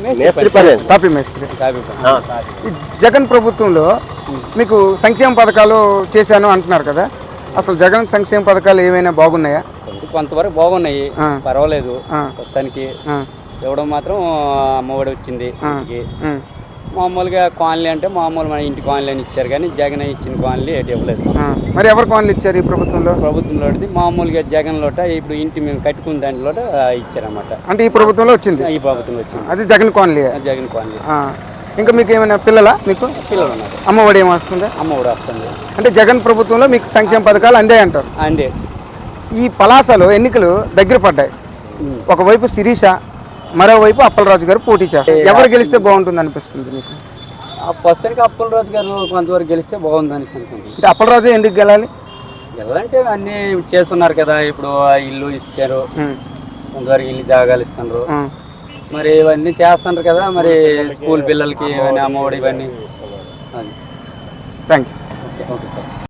మేస్త్రి పని. తాపీ మేస్త్రి. ఆ. ఈ జగన్ ప్రభుత్వంలో మీకు సంక్షేమ పథకాలు చేశాను అంటున్నారు కదా, అసలు జగన్ సంక్షేమ పథకాలు ఏమైనా బాగున్నాయా? కొంతవరకు బాగున్నాయి, ఆ. పర్వాలేదు. ఆ. ప్రస్తుతానికి ఆ, ఇవ్వడం మాత్రం అమ్మఒడి వచ్చింది ఆ, ఇంటికి. ఉమ్, మామూలుగా కాలనీ అంటే మామూలు మన ఇంటి కాలనీ అని ఇచ్చారు, కానీ జగన్ ఇచ్చిన కాలనీ ఎటు ఇవ్వలేదు. ఆ. మరి ఎవరు కాలనీ ఇచ్చారు ఈ ప్రభుత్వంలో? ప్రభుత్వంలో మామూలుగా జగన్ లోట ఇప్పుడు ఇంటి మేము కట్టుకున్న దాంట్లో ఇచ్చారన్నమాట. అంటే ఈ ప్రభుత్వంలో వచ్చింది, ఈ ప్రభుత్వంలో వచ్చింది అది జగన్ కాలనీ. జగన్ కాలనీ. ఇంకా మీకు ఏమైనా పిల్లలా? మీకు పిల్లలు ఉన్నారు, అమ్మఒడి ఏమి వస్తుందా? అమ్మఒడి వస్తుంది. అంటే జగన్ ప్రభుత్వంలో మీకు సంక్షేమ పథకాలు అందాయి అంటారు. అందే ఈ పలాసలో ఎన్నికలు దగ్గర పడ్డాయి. ఒకవైపు శిరీష, మరోవైపు అప్పలరాజు గారు పోటీ చేస్తారు. ఎవరు గెలిస్తే బాగుంటుంది అనిపిస్తుంది మీకు? ప్రస్తుతానికి అప్పుల రోజు గారు కొంతవరకు గెలిస్తే బాగుంది అనేసి అనుకుంటున్నాను. అంటే అప్పలరాజు ఎందుకు గెలాలి? ఎలాంటి అన్నీ చేస్తున్నారు కదా, ఇప్పుడు ఆ ఇల్లు ఇస్తారు, ఉమ్, కొంతవరకు ఇల్లు జాగాలు ఇస్తున్నారు, ఉమ్. మరి ఇవన్నీ చేస్తున్నారు కదా, మరి స్కూల్ పిల్లలకి ఇవన్నీ అమ్మఒడి ఇవన్నీ. అది థ్యాంక్ యూ. Okay sir.